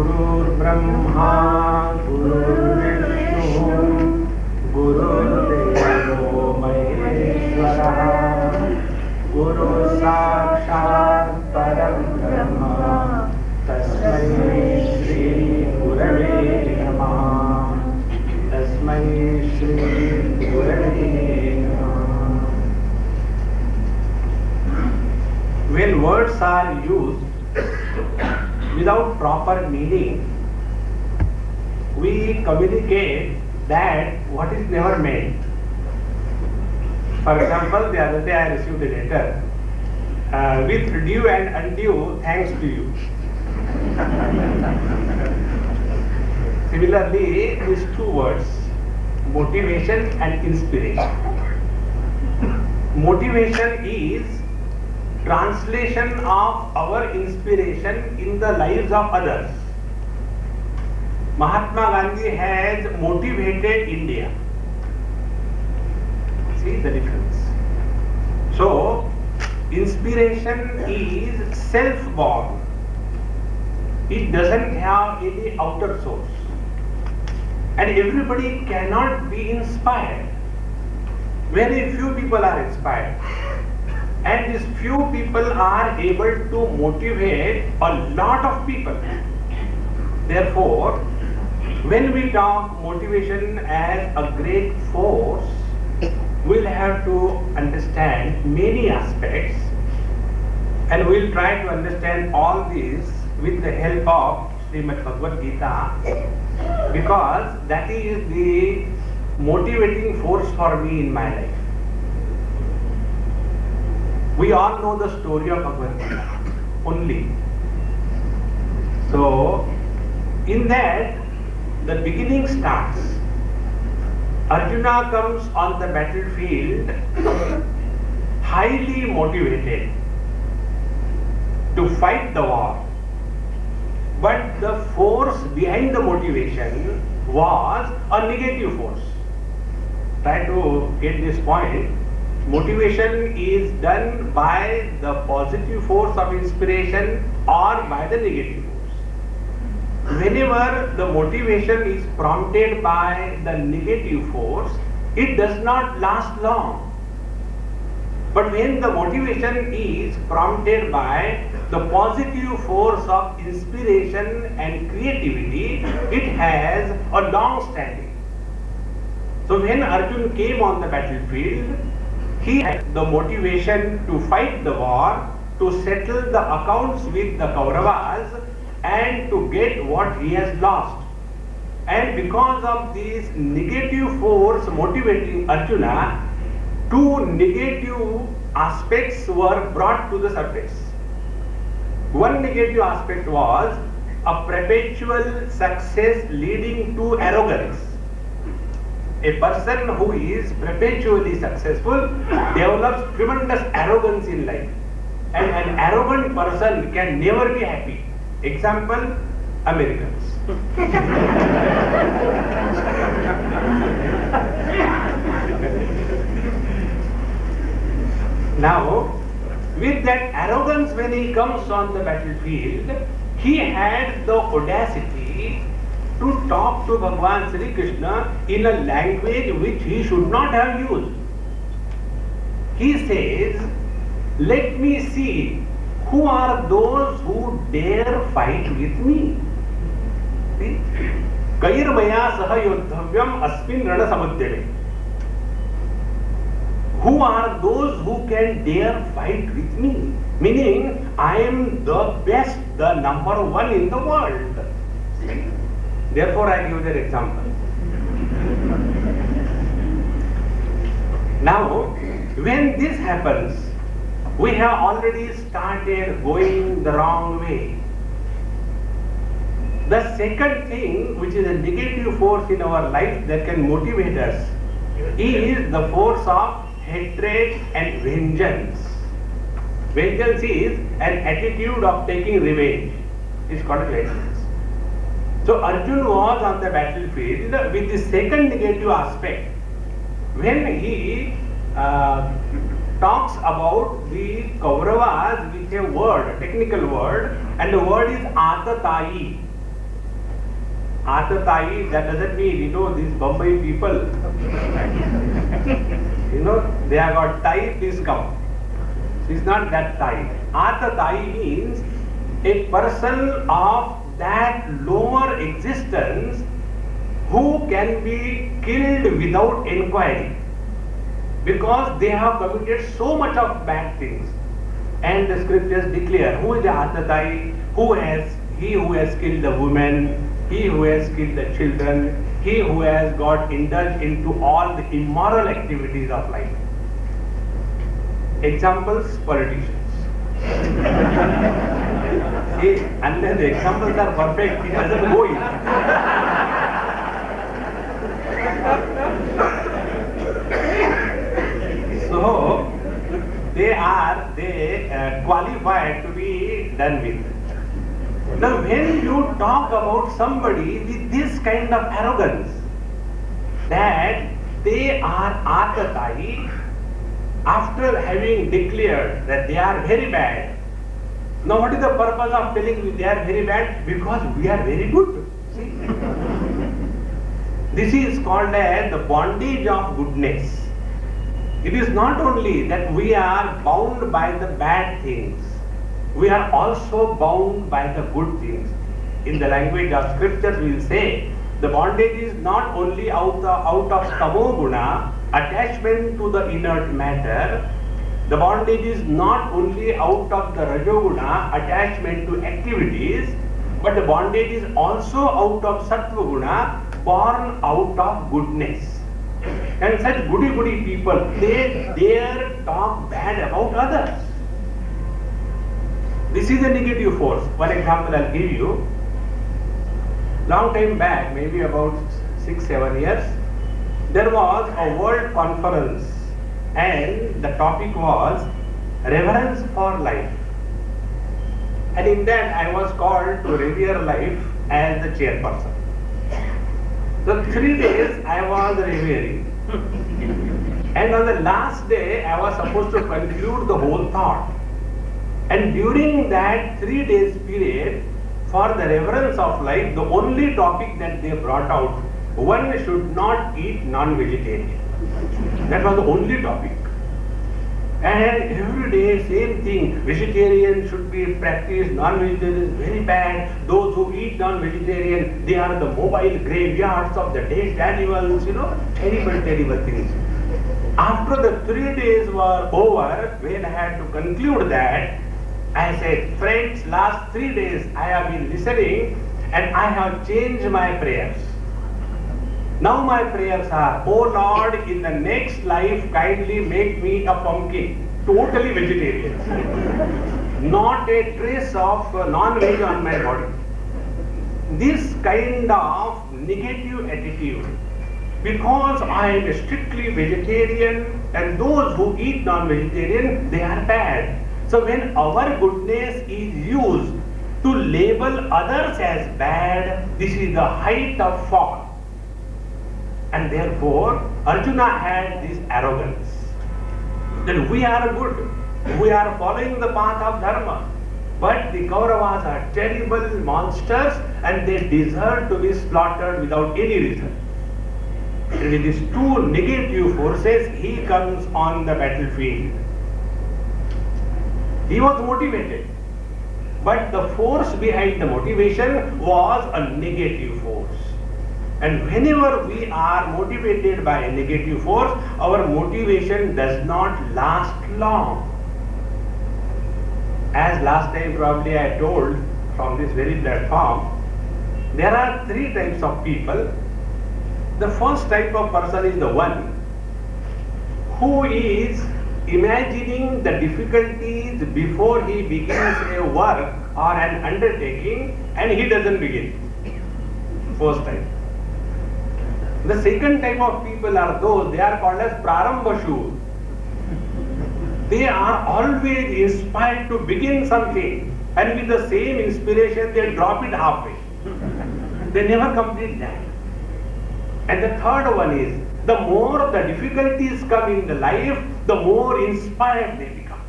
गुरुर्ब्रह्मा गुरुर्विष्णु गुरुर्देवो महेश्वरः गुरुः साक्षात् परं ब्रह्म तस्मै श्री गुरवे नमः तस्मै श्री गुरवे नमः. When words are used without proper meaning, we communicate that what is never meant. For example, the other day I received a letter with due and undue thanks to you. Similarly, these two words, motivation and inspiration. Motivation is translation of our inspiration in the lives of others. Mahatma Gandhi has motivated India. See the difference. So, inspiration is self-born. It doesn't have any outer source. And everybody cannot be inspired. Very few people are inspired. And these few people are able to motivate a lot of people. Therefore, when we talk motivation as a great force, we'll have to understand many aspects, and we'll try to understand all these with the help of Srimad Bhagavad Gita, because that is the motivating force for me in my life. We all know the story of Bhagavad Gita only. So, in that, the beginning starts. Arjuna comes on the battlefield highly motivated to fight the war. But the force behind the motivation was a negative force. Try to get this point. Motivation is done by the positive force of inspiration or by the negative force. Whenever the motivation is prompted by the negative force, it does not last long. But when the motivation is prompted by the positive force of inspiration and creativity, it has a long standing. So when Arjuna came on the battlefield, he had the motivation to fight the war, to settle the accounts with the Kauravas, and to get what he has lost. And because of this negative force motivating Arjuna, two negative aspects were brought to the surface. One negative aspect was a perpetual success leading to arrogance. A person who is perpetually successful develops tremendous arrogance in life. And an arrogant person can never be happy. Example, Americans. Now, with that arrogance, when he comes on the battlefield, he had the audacity to talk to Bhagavan Sri Krishna in a language which he should not have used. He says, let me see who are those who dare fight with me. See? Kairmaya saha yodhavyam asmin rana samudyame. Who are those who can dare fight with me? Meaning, I am the best, the number one in the world. See? Therefore, I give that example. Now, when this happens, we have already started going the wrong way. The second thing, which is a negative force in our life that can motivate us, is the force of hatred and vengeance. Vengeance is an attitude of taking revenge. It's called vengeance. So Arjuna was on the battlefield with the second negative aspect. When he talks about the Kauravas with a word, a technical word, and the word is Atatayi. Atatai, that doesn't mean, these Bombay people, they have got Thai, please come. It's not that Thai. Atatai means a person of that lower existence who can be killed without inquiry, because they have committed so much of bad things. And the scriptures declare who is the Atatai, he who has killed the woman, he who has killed the children, he who has got indulged into all the immoral activities of life. Examples, politicians. See, unless the examples are perfect, it doesn't go in. So, they qualified to be done with. Now, when you talk about somebody with this kind of arrogance, that they are Atatai, after having declared that they are very bad. Now, what is the purpose of telling you they are very bad? Because we are very good. See? This is called as the bondage of goodness. It is not only that we are bound by the bad things, we are also bound by the good things. In the language of scriptures, we will say the bondage is not only out of tamo guna, attachment to the inert matter. The bondage is not only out of the rajoguna, attachment to activities, but the bondage is also out of sattva guna, born out of goodness. And such goody people, they dare talk bad about others. This is a negative force. One example I'll give you. Long time back, maybe about 6-7 years, there was a world conference and the topic was reverence for life. And in that I was called to revere life as the chairperson. So 3 days I was revering. And on the last day I was supposed to conclude the whole thought. And during that 3 days period, for the reverence of life, the only topic that they brought out, one should not eat non-vegetarian. That was the only topic. And every day, same thing, vegetarian should be practiced, non-vegetarian is very bad. Those who eat non-vegetarian, they are the mobile graveyards of the dead animals, terrible things. After the 3 days were over, when I had to conclude that, I said, friends, last 3 days I have been listening and I have changed my prayers. Now my prayers are, oh Lord, in the next life kindly make me a pumpkin, totally vegetarian. Not a trace of non-veg on my body. This kind of negative attitude, because I am strictly vegetarian and those who eat non-vegetarian, they are bad. So when our goodness is used to label others as bad, this is the height of fall. And therefore, Arjuna had this arrogance that we are good, we are following the path of dharma. But the Kauravas are terrible monsters and they deserve to be slaughtered without any reason. And with these two negative forces, he comes on the battlefield. He was motivated, but the force behind the motivation was a negative force. And whenever we are motivated by a negative force, our motivation does not last long. As last time probably I told from this very platform, there are 3 types of people. The first type of person is the one who is imagining the difficulties before he begins a work or an undertaking and he doesn't begin. First type. The second type of people are those, they are called as Prarambhashu. They are always inspired to begin something and with the same inspiration they drop it halfway. They never complete that. And the third one is, the more the difficulties come in the life, the more inspired they become.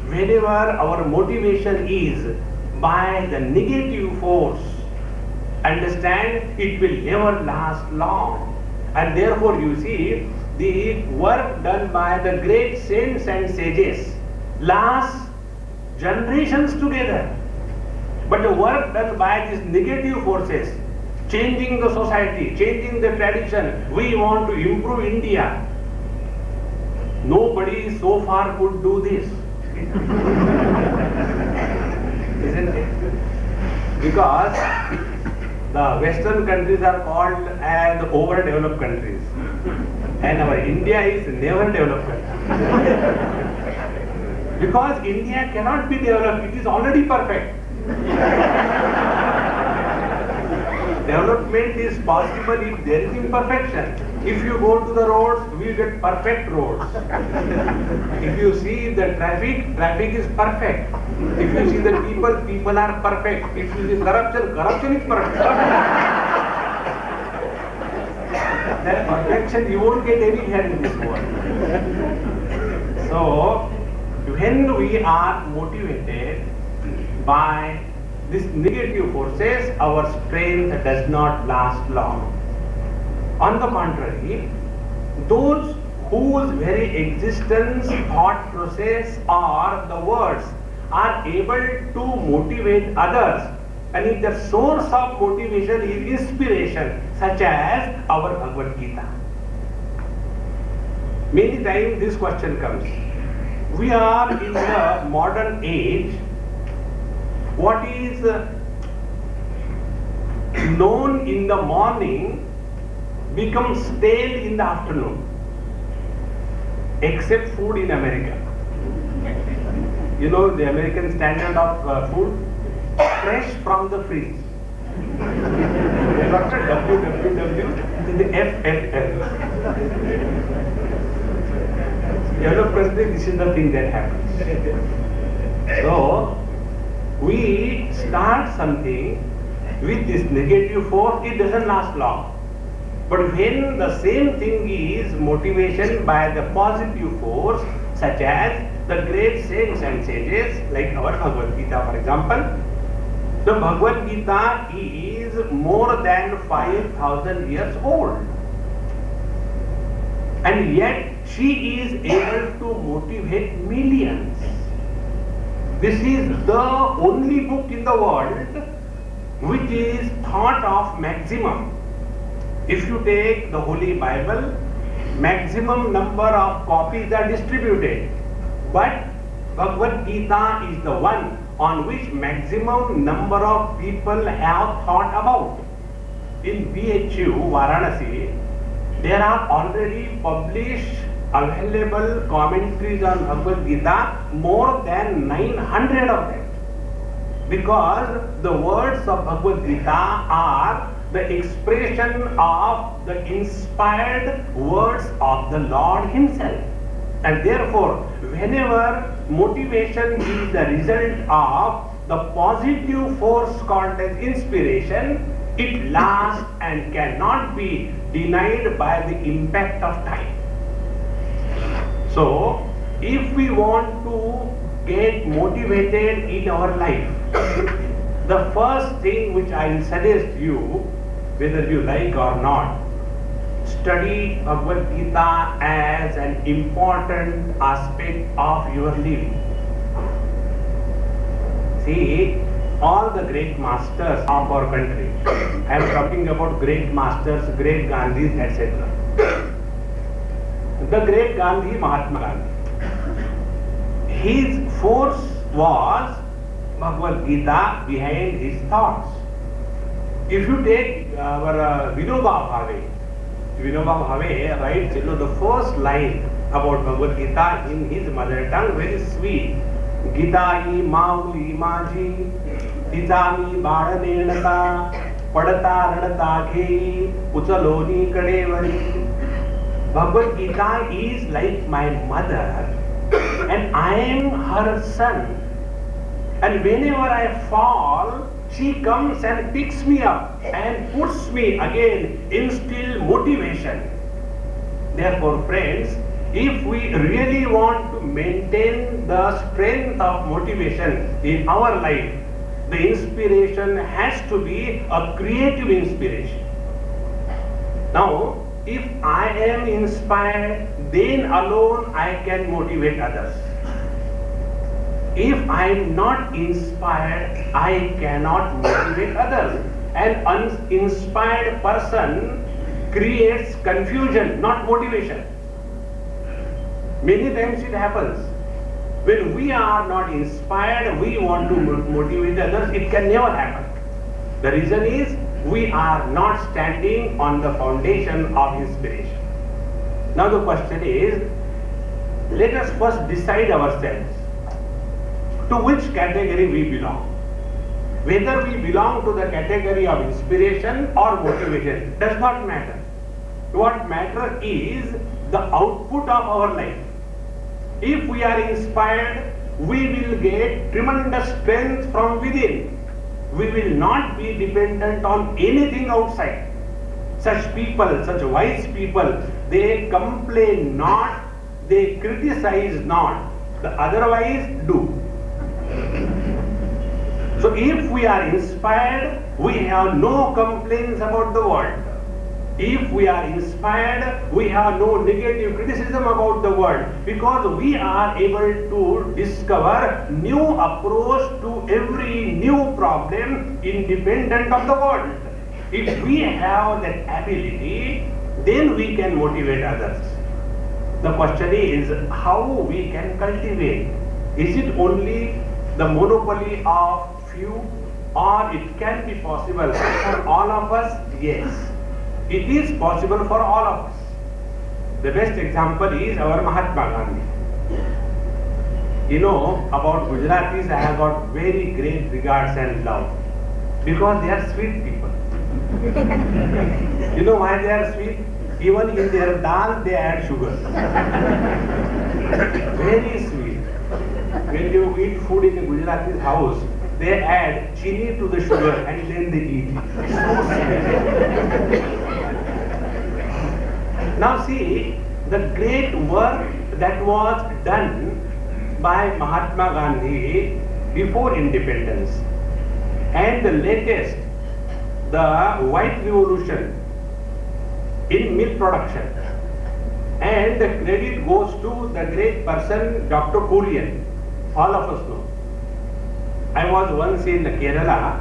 Whenever our motivation is by the negative force, understand it will never last long. And therefore you see, the work done by the great saints and sages lasts generations together. But the work done by these negative forces, changing the society, changing the tradition, we want to improve India. Nobody so far could do this. Isn't it? Because the Western countries are called as overdeveloped countries. And our India is never developed country. Because India cannot be developed, it is already perfect. Development is possible if there is imperfection. If you go to the roads, we get perfect roads. If you see the traffic, traffic is perfect. If you see the people, people are perfect. If you see corruption, corruption is perfect. That perfection you won't get anywhere in this world. So, when we are motivated by these negative forces, our strength does not last long. On the contrary, those whose very existence, thought process, or the words are able to motivate others, and if the source of motivation is inspiration, such as our Bhagavad Gita. Many times this question comes. We are in the modern age. What is known in the morning becomes stale in the afternoon, except food in America. You know the American standard of food? Fresh from the fridge. Dr. WWW in the FFL. This is the thing that happens. So, we start something with this negative force, it doesn't last long. But when the same thing is motivation by the positive force, such as the great saints and sages, like our Bhagavad Gita, for example, the Bhagavad Gita is more than 5,000 years old. And yet she is able to motivate millions. This is the only book in the world which is thought of maximum. If you take the Holy Bible, maximum number of copies are distributed. But Bhagavad Gita is the one on which maximum number of people have thought about. In BHU, Varanasi, there are already published available commentaries on Bhagavad Gita, more than 900 of them. Because the words of Bhagavad Gita are the expression of the inspired words of the Lord Himself. And therefore, whenever motivation is the result of the positive force called as inspiration, it lasts and cannot be denied by the impact of time. So, if we want to get motivated in our life, the first thing which I will suggest you, whether you like or not, study Bhagavad Gita as an important aspect of your living. See, all the great masters of our country, I am talking about great masters, great Gandhis, etc. The great Gandhi, Mahatma Gandhi, his force was Bhagavad Gita behind his thoughts. If you take our Vinoba Bhave writes, the first line about Bhagavad Gita in his mother tongue, very sweet. Gita hi mauli maji, titami badanenata, padata radata ghe, uchaloni kadevari. Bhagavad Gita is like my mother and I am her son. And whenever I fall, she comes and picks me up and puts me again, instill motivation. Therefore, friends, if we really want to maintain the strength of motivation in our life, the inspiration has to be a creative inspiration. Now, if I am inspired, then alone I can motivate others. If I am not inspired, I cannot motivate others. An uninspired person creates confusion, not motivation. Many times it happens. When we are not inspired, we want to motivate others, it can never happen. The reason is, we are not standing on the foundation of inspiration. Now the question is, let us first decide ourselves to which category we belong. Whether we belong to the category of inspiration or motivation does not matter. What matters is the output of our life. If we are inspired, we will get tremendous strength from within. We will not be dependent on anything outside. Such people, such wise people, they complain not, they criticize not, the otherwise do. So if we are inspired, we have no complaints about the world. If we are inspired, we have no negative criticism about the world, because we are able to discover new approach to every new problem independent of the world. If we have that ability, then we can motivate others. The question is how we can cultivate. Is it only the monopoly of few, or it can be possible for all of us? Yes. It is possible for all of us. The best example is our Mahatma Gandhi. You know, about Gujaratis, I have got very great regards and love, because they are sweet people. You know why they are sweet? Even in their dal they add sugar. Very sweet. When you eat food in a Gujarati's house, they add chini to the sugar and then they eat it. So sweet. Now see, the great work that was done by Mahatma Gandhi before independence, and the latest, the white revolution in milk production, and the credit goes to the great person Dr. Kurian. All of us know. I was once in Kerala,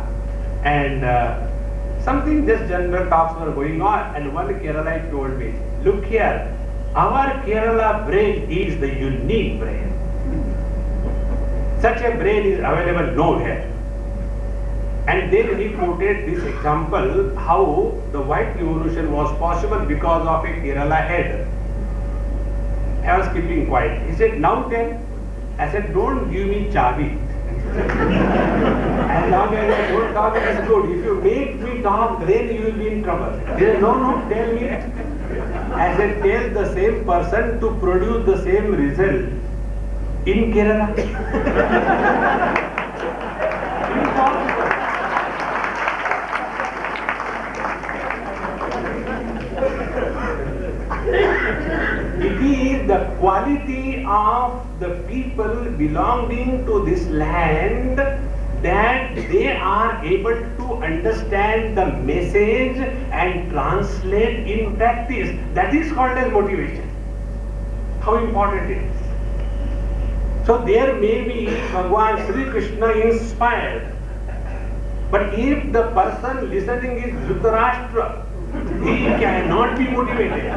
and something just general talks were going on, and one Keralite told me, look here, our Kerala bread is the unique bread. Such a bread is available nowhere. And then he quoted this example, how the white revolution was possible because of a Kerala head. I was keeping quiet. He said, now tell. I said, don't give me chavi. As long as I don't talk, it is good. If you make me talk, then you will be in trouble. He said, no, tell me. I said, tell the same person to produce the same result in Kerala. It is the quality of the people belonging to this land that they are able to understand the message and translate in practice. That is called as motivation. How important it is. So there may be Bhagwan Sri Krishna inspired, but if the person listening is Dhritarashtra, he cannot be motivated.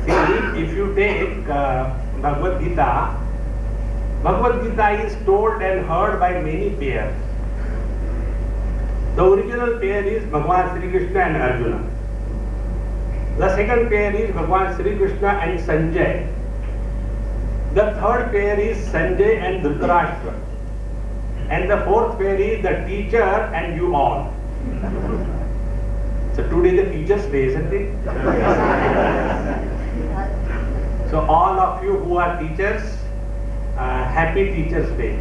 See, if you take Bhagavad Gita is told and heard by many pairs. The original pair is Bhagwan Sri Krishna and Arjuna. The second pair is Bhagwan Sri Krishna and Sanjay. The third pair is Sanjay and Dhritarashtra. And the fourth pair is the teacher and you all. So today the teacher's day, isn't it? So all of you who are teachers, happy Teacher's Day.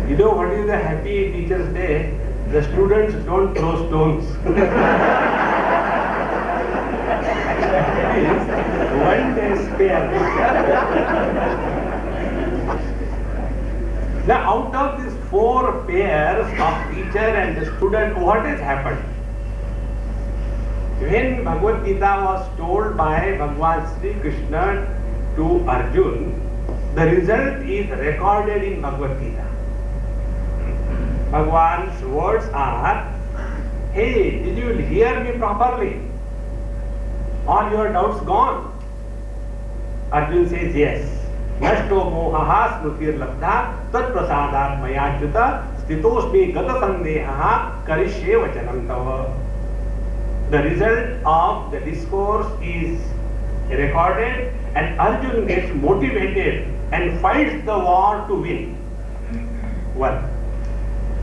You know what is the happy Teacher's Day? The students don't throw stones. One day spare. teacher and the student, what has happened? When Bhagavad Gita was told by Bhagwan Sri Krishna to Arjun, the result is recorded in Bhagavad Gita. Bhagwan's words are, hey, did you hear me properly? All your doubts gone? Arjun says, yes. Nashto mohaha smrutir labdha tat prasadat mayachyuta stitosmi gata sandehaha karishye vachanam tava. The result of the discourse is recorded and Arjun gets motivated and fights the war to win. Well,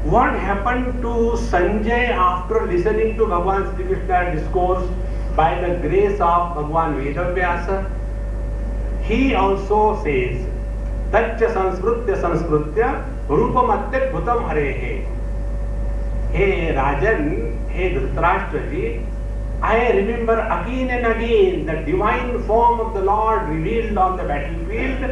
what happened to Sanjay after listening to Bhagwan Sri Krishna discourse by the grace of Bhagwan Vedavyasa? He also says, Taccha sanskrutya rupamatya bhutam harehe. Hey Rajan, hey Dhritarashtraji, I remember again and again the divine form of the Lord revealed on the battlefield,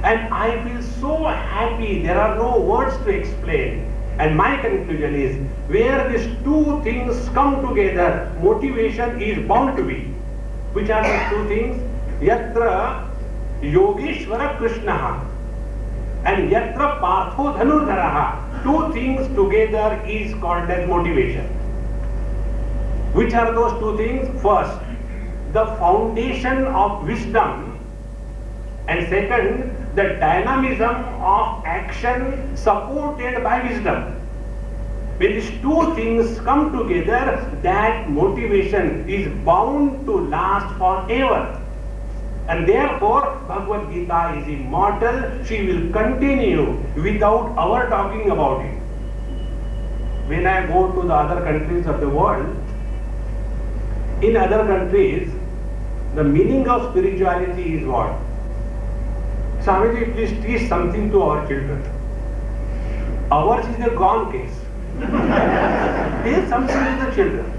and I feel so happy, there are no words to explain. And my conclusion is, where these two things come together, motivation is bound to be. Which are these two things? Yatra Yogeshwara Krishna and Yatra Partho Dhanurdharaha. Two things together is called as motivation. Which are those two things? First, the foundation of wisdom, and second, the dynamism of action supported by wisdom. When these two things come together, that motivation is bound to last forever. And therefore, Bhagavad Gita is immortal. She will continue without our talking about it. When I go to the other countries of the world, in other countries, the meaning of spirituality is what? Swamiji, please teach something to our children. Ours is a gone case. Teach something to the children.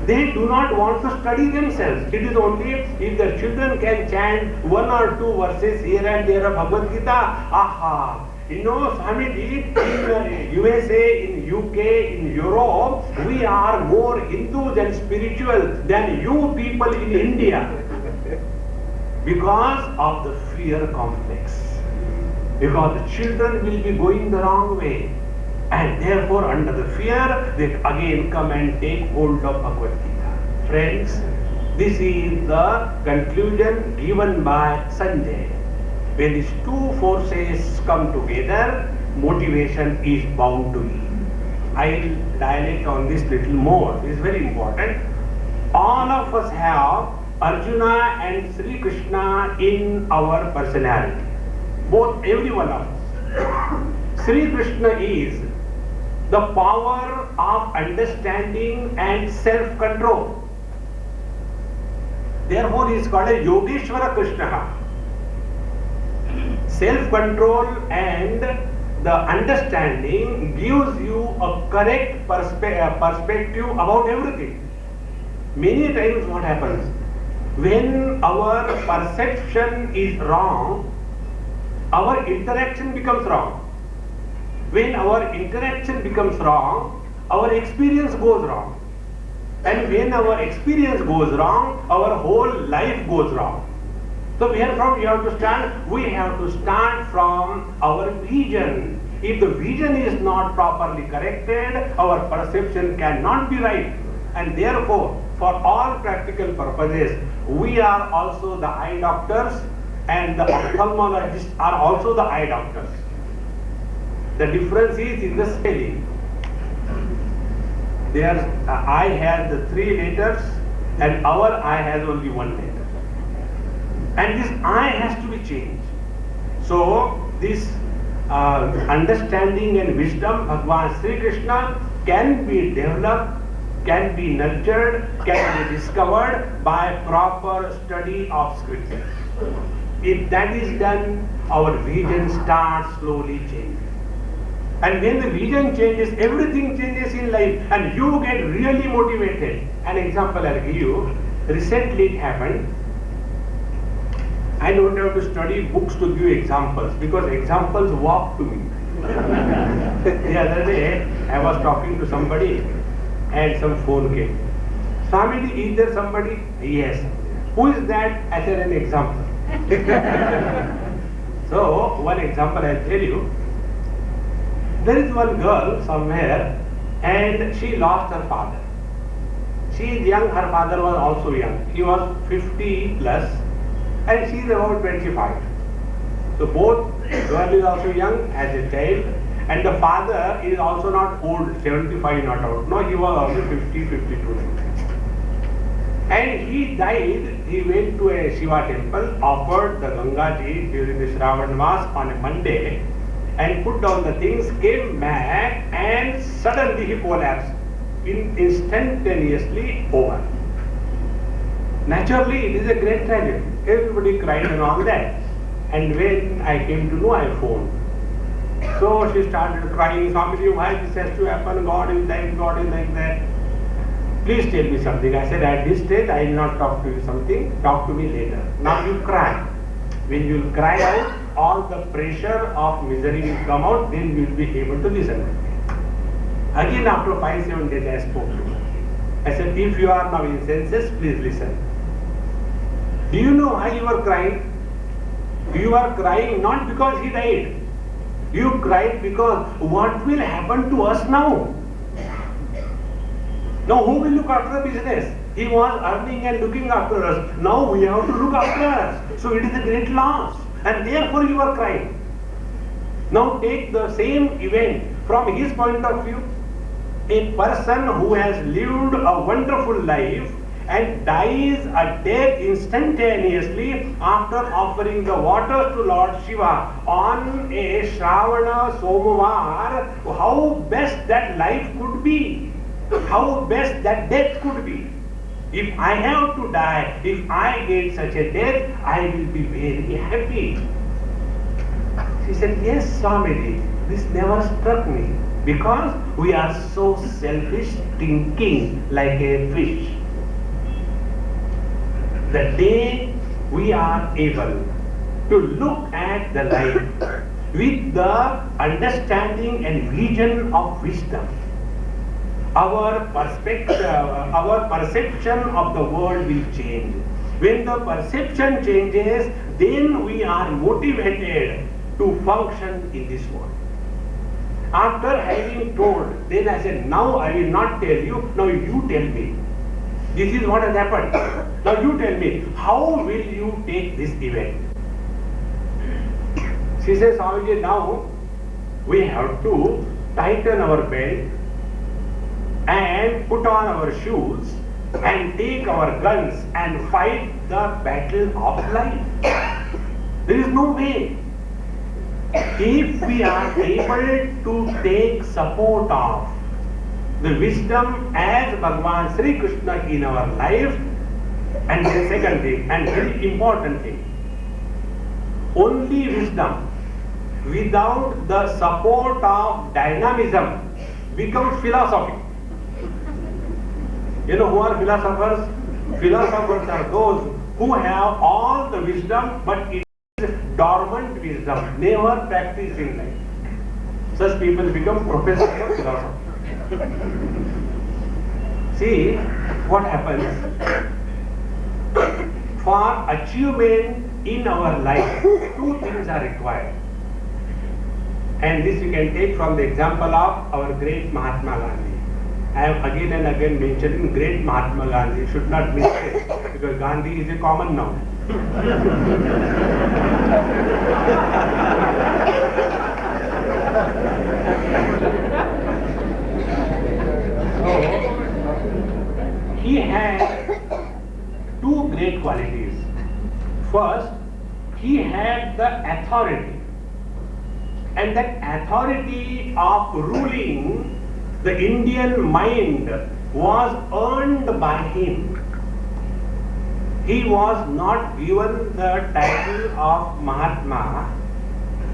They do not want to study themselves. It is only if the children can chant one or two verses here and there of Bhagavad Gita, aha. You know, Swamiji, in USA, in UK, in Europe, we are more Hindus and spiritual than you people in India. Because of the fear complex. Because the children will be going the wrong way. And therefore, under the fear, they again come and take hold of Bhagavad Gita. Friends, this is the conclusion given by Sanjay. When these two forces come together, motivation is bound to be. I will dilate on this little more. This is very important. All of us have Arjuna and Sri Krishna in our personality. Both, every one of us. Sri Krishna is the power of understanding and self-control. Therefore, he is called a Yogeshwara Krishna. Self-control and the understanding gives you a correct perspective about everything. Many times what happens? When our perception is wrong, our interaction becomes wrong. When our interaction becomes wrong, our experience goes wrong. And when our experience goes wrong, our whole life goes wrong. So wherefrom we have to start? We have to start from our vision. If the vision is not properly corrected, our perception cannot be right. And therefore, for all practical purposes, we are also the eye doctors, and the ophthalmologists are also the eye doctors. The difference is in the spelling. Their eye has the 3 letters and our eye has only 1 letter. And this eye has to be changed. So this understanding and wisdom, Bhagwan Sri Krishna, can be developed, can be nurtured, can be discovered by proper study of scripture. If that is done, our vision starts slowly changing. And when the vision changes, everything changes in life and you get really motivated. An example I'll give you. Recently it happened. I don't have to study books to give examples because examples walk to me. The other day, I was talking to somebody and some phone came. Swamiji, is there somebody? Yes. Who is that? I said an example. So, one example I'll tell you. There is one girl somewhere and she lost her father. She is young, her father was also young. He was 50 plus and she is about 25. So both girl is also young as a child and the father is also not old, 75 not old. No, he was also 50, 52. And he died, he went to a Shiva temple, offered the Ganga Ji during the Shravan Mas on a Monday and put down the things, came back and suddenly he collapsed, instantaneously over. Naturally, it is a great tragedy. Everybody cried and all that. And when I came to know, I phoned. So she started crying, Swamiji, why this has to happen? God is like that. Please tell me something. I said, at this stage, I will not talk to you something. Talk to me later. Now you cry. When you will cry out, all the pressure of misery will come out, then you will be able to listen. Again, after 5-7 days, I spoke to her. I said, if you are now in senses, please listen. Do you know why you are crying? You are crying not because he died. You cried because what will happen to us now? Now who will look after the business? He was earning and looking after us. Now we have to look after us. So it is a great loss. And therefore you are crying. Now take the same event from his point of view. A person who has lived a wonderful life and dies a death instantaneously after offering the waters to Lord Shiva on a Shravana Somvar, how best that life could be. How best that death could be. If I have to die, if I get such a death, I will be very happy. She said, yes, Swamiji, this never struck me because we are so selfish, thinking like a fish. The day we are able to look at the life with the understanding and vision of wisdom, our perspective, our perception of the world will change. When the perception changes, then we are motivated to function in this world. After having told, then I said, now I will not tell you, now you tell me. This is what has happened. Now you tell me, how will you take this event? She says, Swamiji, now we have to tighten our belt and put on our shoes and take our guns and fight the battle of life. There is no way. If we are able to take support of the wisdom as Bhagavan Sri Krishna in our life, and the second thing, and very important thing, only wisdom without the support of dynamism becomes philosophy. You know who are philosophers? Philosophers are those who have all the wisdom, but it is dormant wisdom, never practiced in life. Such people become professors of philosophy. See what happens. For achievement in our life, two things are required. And this you can take from the example of our great Mahatma Gandhi. I am again and again mentioning great Mahatma Gandhi, should not mistake, because Gandhi is a common noun. So, he had two great qualities. First, he had the authority, and that authority of ruling the Indian mind was earned by him. He was not given the title of Mahatma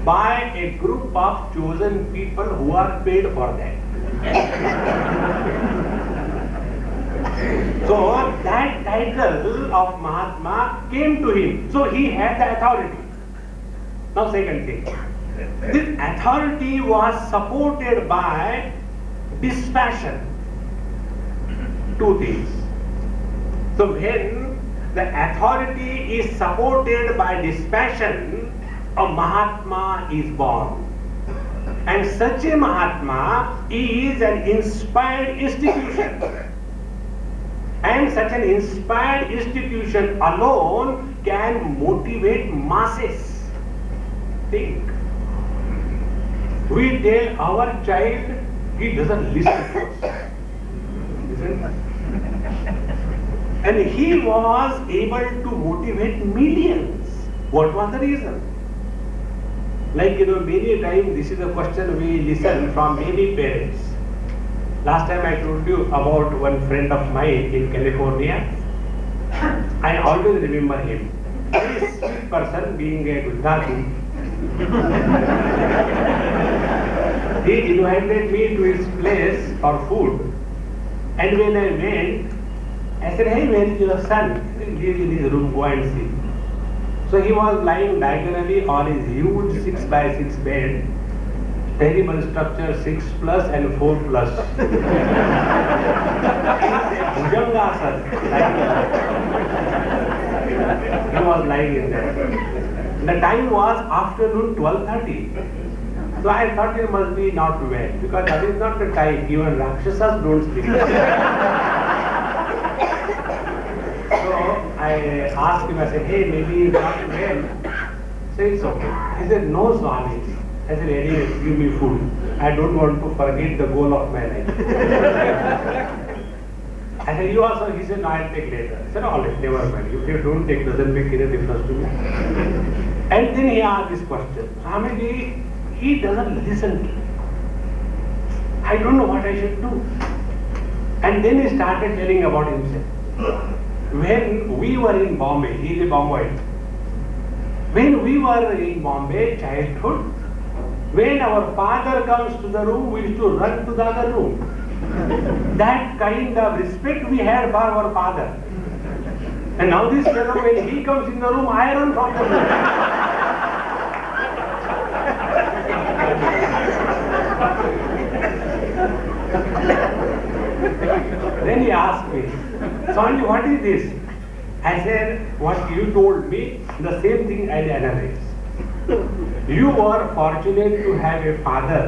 by a group of chosen people who are paid for that. So that title of Mahatma came to him. So he had the authority. Now second thing, this authority was supported by dispassion. Two things. So when the authority is supported by dispassion, a Mahatma is born. And such a Mahatma is an inspired institution. And such an inspired institution alone can motivate masses. Think. We tell our child, he doesn't listen to us. And he was able to motivate millions. What was the reason? Like, many times this is a question we listen from many parents. Last time I told you about one friend of mine in California. I always remember him. Very sweet person, being a Gujarati. He invited me to his place for food. And when I went, I said, "Hey, where is your son?" He is in his room, go and see. So he was lying diagonally on his huge 6x6 bed, terrible structure, 6 plus and 4 plus. Bhujangasana. He was lying in there. The time was afternoon 12:30. So I thought he must be not well, because that is not the time, even Rakshasas don't sleep. So I asked him, I said, "Hey, maybe he's not well." So it's okay. He said, "No, Swami." I said, "Anyway, give me food. I don't want to forget the goal of my life." I said, "You also?" He said, "No, I'll take later." I said, "All right, never mind. If you don't take, doesn't make any difference to me." And then he asked this question, "Swamiji, he doesn't listen to me. I don't know what I should do." And then he started telling about himself. When we were in Bombay, he is a Bombayite. When we were in Bombay, childhood, when our father comes to the room, we used to run to the other room. That kind of respect we had for our father. And now this fellow, when he comes in the room, I run from the room. Then he asked me, "Swami, what is this?" I said, "What you told me, the same thing I analyze. You were fortunate to have a father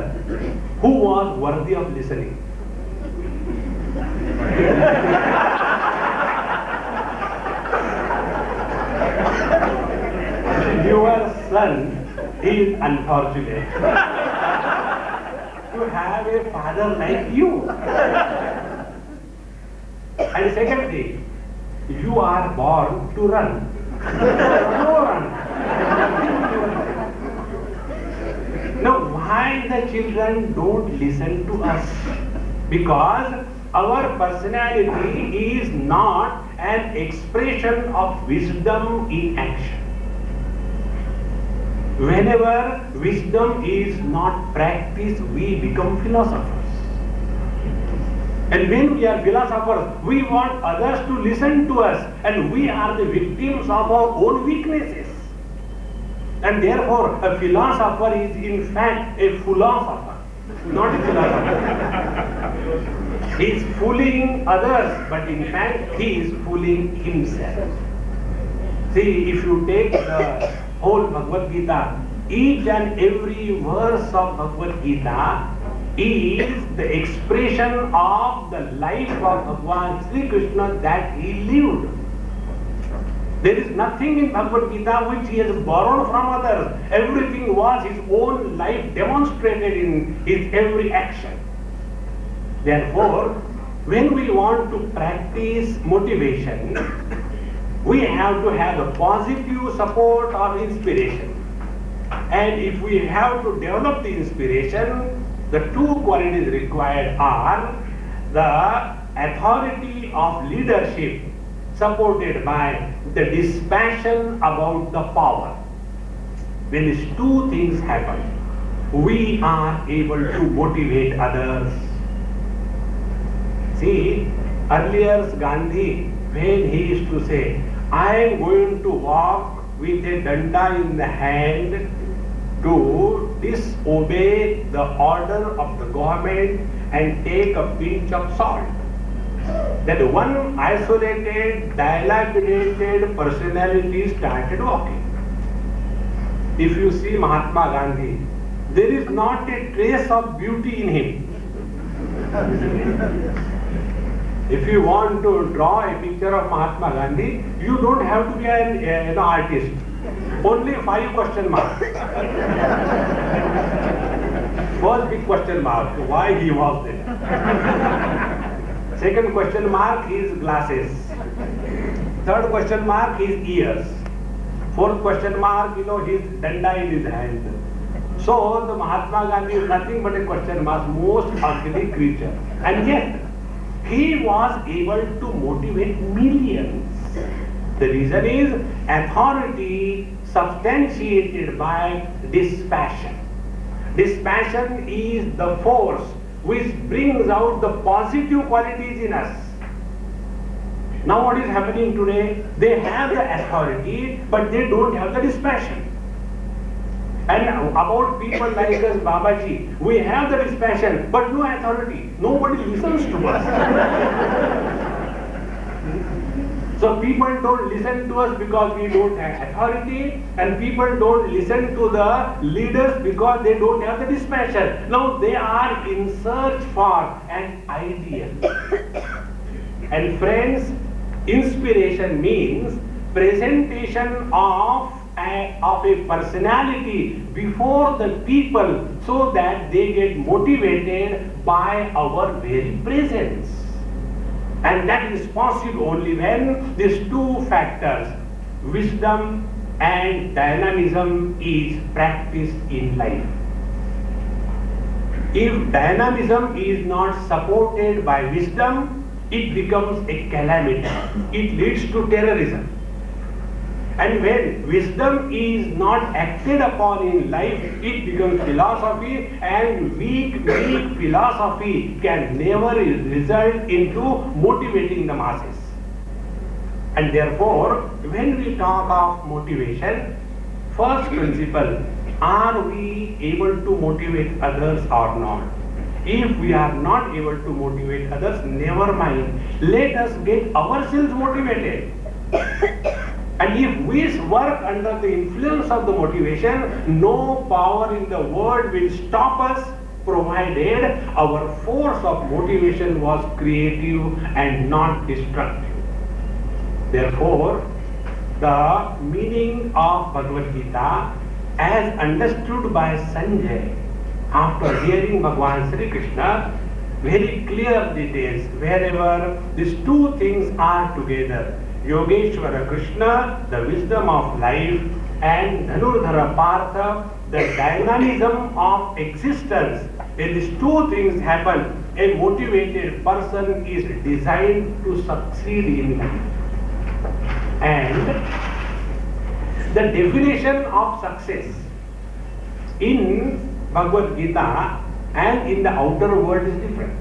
who was worthy of listening. Your son is unfortunate to have a father like you. And second thing, you are born to run. No run." Now, why the children don't listen to us? Because our personality is not an expression of wisdom in action. Whenever wisdom is not practiced, we become philosophers. And when we are philosophers, we want others to listen to us, and we are the victims of our own weaknesses. And therefore, a philosopher is in fact a philosopher, not a philosopher. He is fooling others, but in fact he is fooling himself. See, if you take the whole Bhagavad Gita, each and every verse of Bhagavad Gita is the expression of the life of Bhagavan Sri Krishna that he lived. There is nothing in Bhagavad Gita which he has borrowed from others. Everything was his own life demonstrated in his every action. Therefore, when we want to practice motivation, we have to have the positive support of inspiration. And if we have to develop the inspiration, the two qualities required are the authority of leadership supported by the dispassion about the power. When these two things happen, we are able to motivate others. See, earlier Gandhi, when he used to say, "I am going to walk with a danda in the hand to disobey the order of the government and take a pinch of salt. That one isolated, dilapidated personality started walking. If you see Mahatma Gandhi, there is not a trace of beauty in him. If you want to draw a picture of Mahatma Gandhi, you don't have to be an artist. Only 5 question marks. First big question mark, why he was there. Second question mark, his glasses. Third question mark, his ears. Fourth question mark, his danda in his hand. So the Mahatma Gandhi is nothing but a question mark, most ugly creature. And yet, he was able to motivate millions. The reason is authority substantiated by dispassion. Dispassion is the force which brings out the positive qualities in us. Now what is happening today? They have the authority, but they don't have the dispassion. And about people like us, Babaji, we have the dispassion, but no authority. Nobody listens to us. So people don't listen to us because we don't have authority, and people don't listen to the leaders because they don't have the dispassion. Now they are in search for an ideal. And friends, inspiration means presentation of a personality before the people so that they get motivated by our very presence. And that is possible only when these 2 factors, wisdom and dynamism, is practiced in life. If dynamism is not supported by wisdom, it becomes a calamity. It leads to terrorism. And when wisdom is not acted upon in life, it becomes philosophy, and weak philosophy can never result into motivating the masses. And therefore, when we talk of motivation, first principle, are we able to motivate others or not? If we are not able to motivate others, never mind. Let us get ourselves motivated. And if we work under the influence of the motivation, no power in the world will stop us, provided our force of motivation was creative and not destructive. Therefore, the meaning of Bhagavad Gita, as understood by Sanjay, after hearing Bhagavan Sri Krishna, very clear details, wherever these 2 things are together, Yogeshwara Krishna, the wisdom of life, and Dhanurdhara Partha, the dynamism of existence. When these 2 things happen, a motivated person is designed to succeed in life. And the definition of success in Bhagavad Gita and in the outer world is different.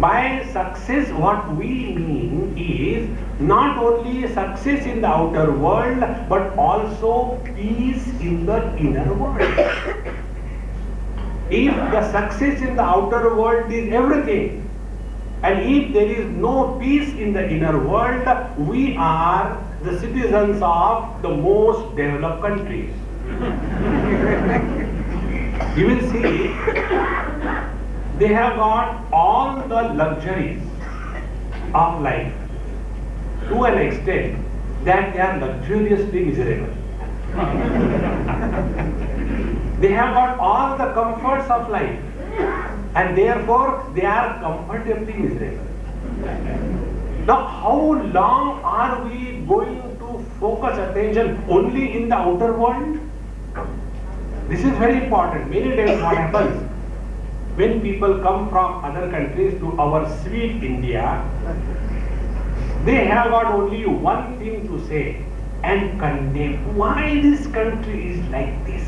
By success, what we mean is not only success in the outer world, but also peace in the inner world. If the success in the outer world is everything, and if there is no peace in the inner world, we are the citizens of the most developed countries. You will see, they have got all the luxuries of life to an extent that they are luxuriously miserable. They have got all the comforts of life, and therefore they are comfortably miserable. Now, how long are we going to focus attention only in the outer world? This is very important. Many times what happens, when people come from other countries to our sweet India, they have got only one thing to say and condemn. Why this country is like this?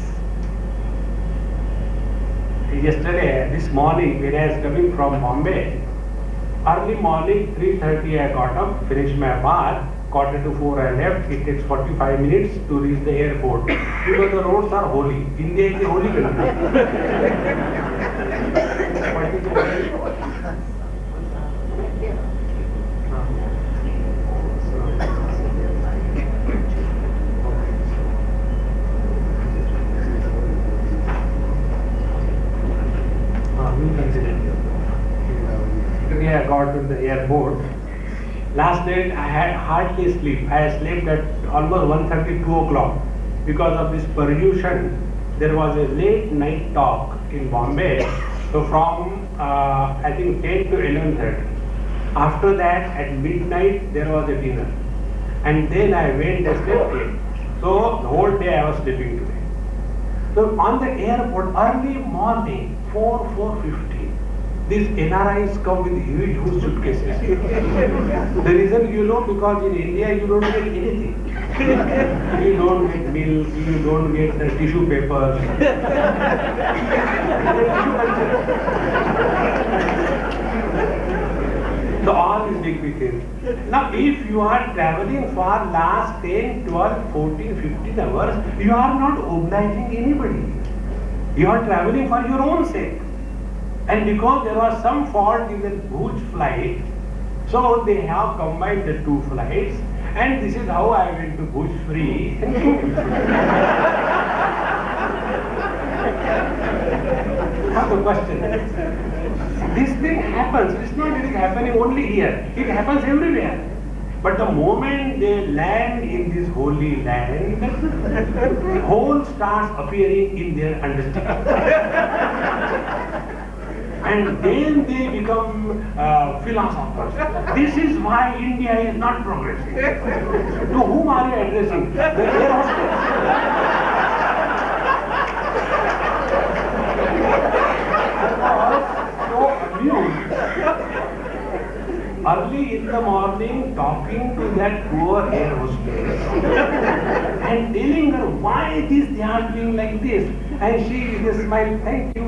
This morning, when I was coming from Bombay, early morning, 3:30 I got up, finished my bath, 3:45 I left. It takes 45 minutes to reach the airport. Because the roads are holy. India is a holy country. Today I got to the airport. Last night I had hardly sleep. I slept at almost 1:30, 2 o'clock. Because of this pollution, there was a late night talk in Bombay. So from I think 10 to 11:30. After that, at midnight, there was a dinner. And then I went and slept in. So the whole day I was sleeping today. So on the airport, early morning, 4:50, these NRIs come with huge suitcases. The reason you know, because in India you don't get anything. You don't get milk, you don't get the tissue papers. So all is big weekend. Now if you are traveling for last 10, 12, 14, 15 hours, you are not obliging anybody. You are traveling for your own sake. And because there was some fault in the Bhuj flight, so they have combined the two flights, and this is how I went to Bhuj free. Now the question, this thing happens, it's not it is happening only here, it happens everywhere. But the moment they land in this holy land, whole starts appearing in their understanding. And then they become philosophers. This is why India is not progressing. To whom are you addressing? The air hostess. I was so amused. Early in the morning, talking to that poor air hostess and telling her why they are doing like this. And she with a smile, thank you.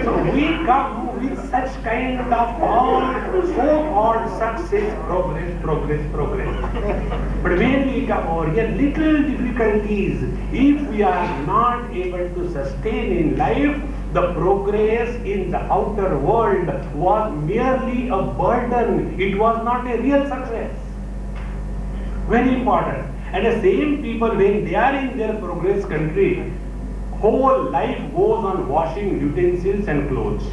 So we come with such kind of all so-called success, progress. But when we come over here, little difficulties, if we are not able to sustain in life, the progress in the outer world was merely a burden. It was not a real success. Very important. And the same people, when they are in their progress country, whole life goes on washing utensils and clothes.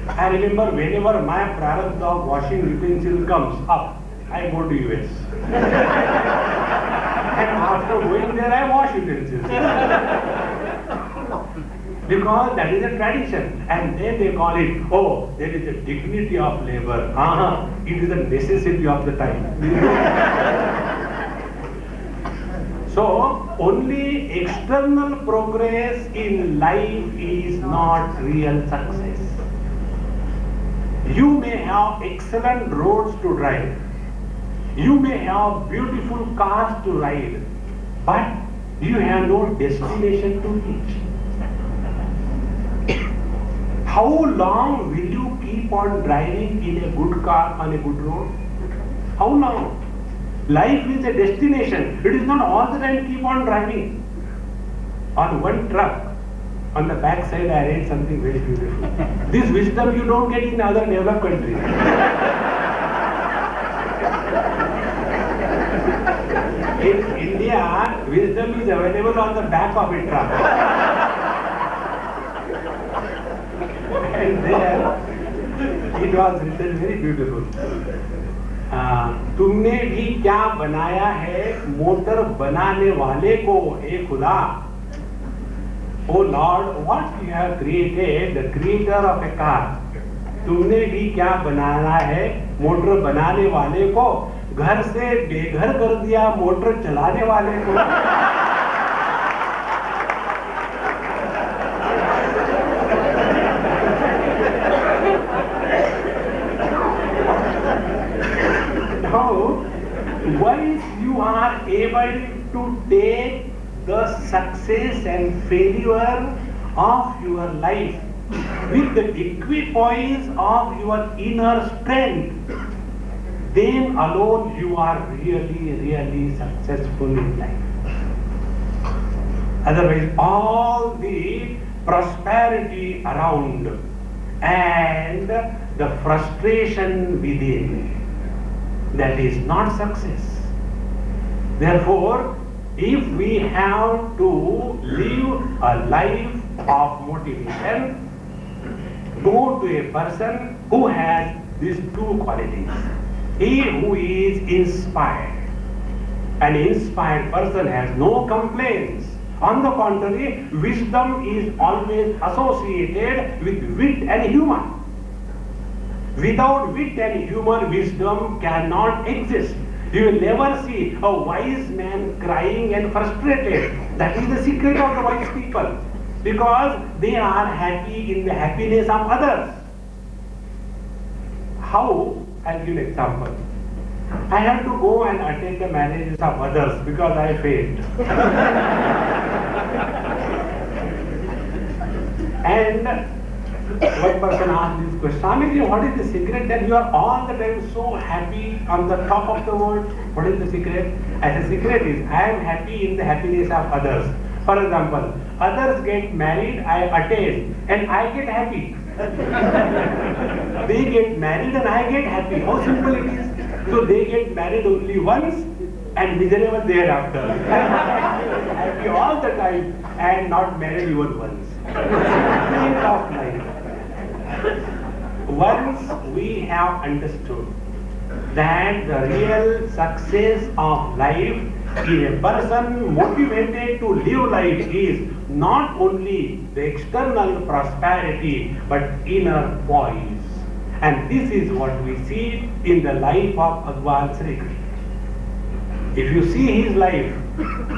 I remember whenever my prarabdha of washing utensils comes up, I go to US. And after going there, I wash utensils. Because that is a tradition. And then they call it, oh, there is a dignity of labor. It is a necessity of the time. So, only external progress in life is not real success. You may have excellent roads to drive. You may have beautiful cars to ride. But you have no destination to reach. How long will you keep on driving in a good car on a good road? How long? Life is a destination. It is not all the time keep on driving. On one truck, on the back side I read something very beautiful. This wisdom you don't get in other developed countries. In India, wisdom is available on the back of a truck. And there, it was written very beautiful. तुमने भी क्या बनाया है motor बनाने वाले को ए खुदा. Oh Lord, what you have created, the creator of a car. तुमने भी क्या बनाना है मोटर बनाने वाले को, घर से बेघर कर दिया मोटर चलाने वाले को. Once you are able to take the success and failure of your life with the equipoise of your inner strength, then alone you are really, really successful in life. Otherwise, all the prosperity around and the frustration within, that is not success. Therefore, if we have to live a life of motivation, go to a person who has these two qualities. He who is inspired. An inspired person has no complaints. On the contrary, wisdom is always associated with wit and humor. Without wit and humor, wisdom cannot exist. You will never see a wise man crying and frustrated. That is the secret of the wise people. Because they are happy in the happiness of others. How? I'll give an example. I have to go and attend the marriages of others because I failed. And one person asked this question, Swamiji, what is the secret that you are all the time so happy on the top of the world? What is the secret? And the secret is, I am happy in the happiness of others. For example, others get married, I attend, and I get happy. They get married and I get happy. How simple it is. So they get married only once and miserable thereafter. Happy all the time and not married even once. End of life. Once we have understood that the real success of life in a person motivated to live life is not only the external prosperity but inner poise. And this is what we see in the life of Bhagavan Sri Krishna. If you see his life,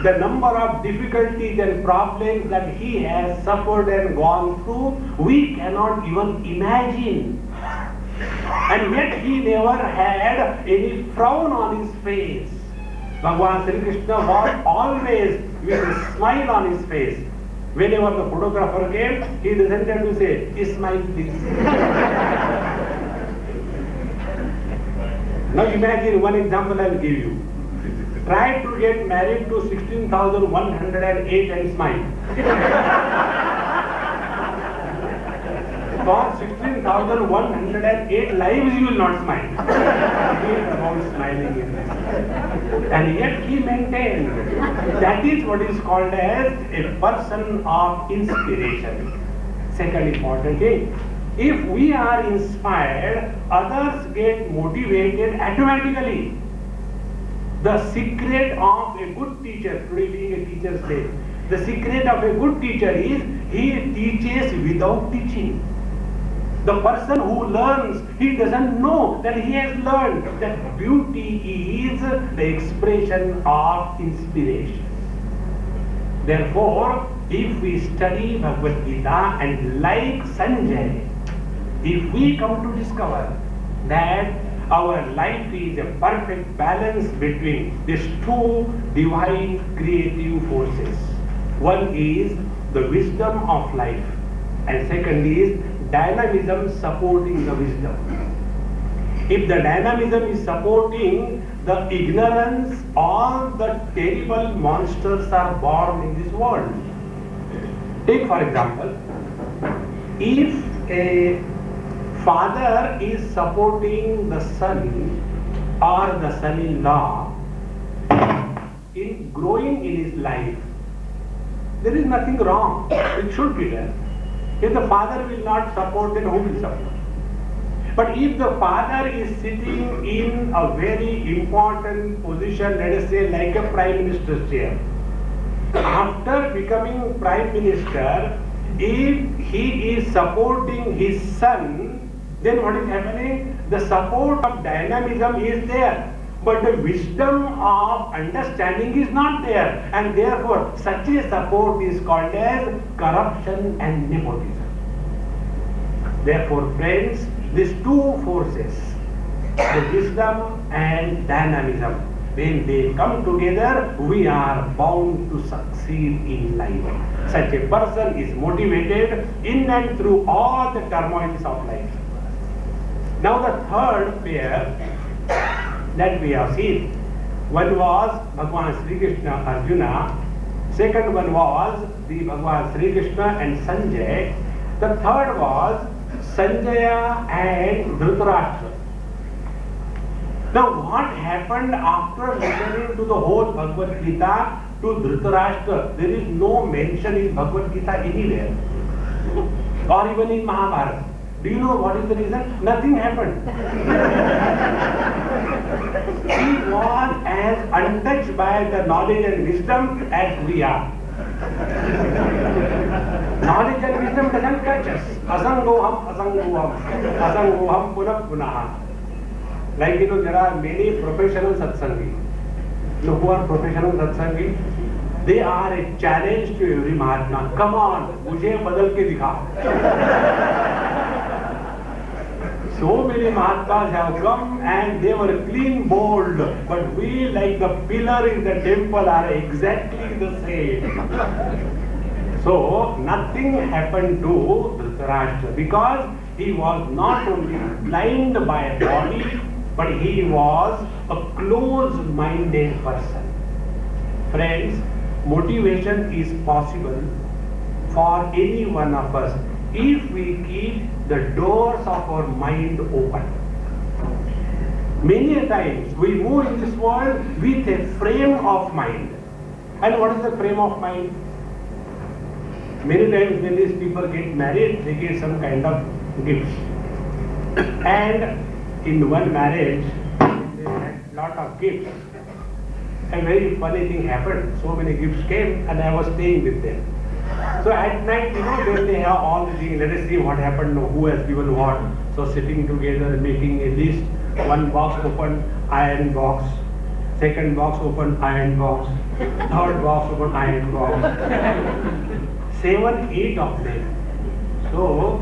the number of difficulties and problems that he has suffered and gone through, we cannot even imagine. And yet he never had any frown on his face. Bhagavan Sri Krishna was always with a smile on his face. Whenever the photographer came, he doesn't have to say, smile please. Now imagine one example I will give you. Try to get married to 16,108 and smile. For 16,108 lives you will not smile. He is about smiling in this. And yet he maintained. That is what is called as a person of inspiration. Second important thing. If we are inspired, others get motivated automatically. The secret of a good teacher, today being a teacher's day, the secret of a good teacher is he teaches without teaching. The person who learns, he doesn't know that he has learned. That beauty is the expression of inspiration. Therefore, if we study Bhagavad Gita and like Sanjay, if we come to discover that our life is a perfect balance between these two divine creative forces. One is the wisdom of life and second is dynamism supporting the wisdom. If the dynamism is supporting the ignorance, all the terrible monsters are born in this world. Take for example, if a father is supporting the son or the son-in-law in growing in his life, there is nothing wrong. It should be there. If the father will not support, then who will support? But if the father is sitting in a very important position, let us say like a prime minister's chair, after becoming prime minister, if he is supporting his son, then what is happening? The support of dynamism is there, but the wisdom of understanding is not there, and therefore such a support is called as corruption and nepotism. Therefore, friends, these two forces, the wisdom and dynamism, when they come together, we are bound to succeed in life. Such a person is motivated in and through all the turmoils of life. Now the third pair that we have seen. One was Bhagavan Sri Krishna Arjuna. Second one was the Bhagavan Sri Krishna and Sanjay. The third was Sanjaya and Dhritarashtra. Now what happened after listening to the whole Bhagavad Gita to Dhritarashtra? There is no mention in Bhagavad Gita anywhere. Or even in Mahabharata. Do you know what is the reason? Nothing happened. He was as untouched by the knowledge and wisdom as we are. Knowledge and wisdom doesn't touch us. Asangoham, asangoham punah punaha. Like there are many professional satsangi. Who are professional satsangi? They are a challenge to every Mahatma. Come on, mujhe badal ke dikha. So many Mahatmas have come and they were clean bold, but we, like the pillar in the temple, are exactly the same. So nothing happened to Dhritarashtra because he was not only blind by body, but he was a close-minded person. Friends, motivation is possible for any one of us if we keep the doors of our mind open. Many a times we move in this world with a frame of mind. And what is the frame of mind? Many times when these people get married, they get some kind of gifts. And in one marriage, they had lot of gifts. A very funny thing happened. So many gifts came and I was staying with them. So at night, when they have all the things, let us see what happened, who has given what. So sitting together, making a list. One box open, iron box. Second box open, iron box. Third box open, iron box. 7, 8 of them. So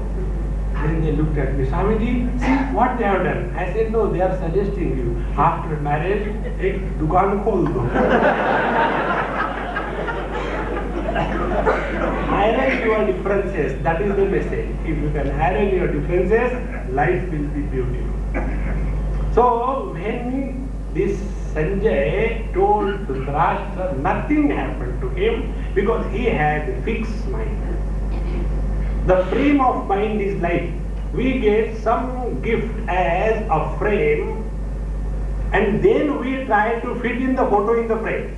then they looked at me, Swamiji, see what they have done. I said, no, they are suggesting you. After marriage, ek dukaan khol do. Iron your differences, that is the message. If you can iron your differences, life will be beautiful. So when this Sanjay told Dhritarashtra, nothing happened to him because he had a fixed mind. The frame of mind is like we get some gift as a frame and then we try to fit in the photo in the frame.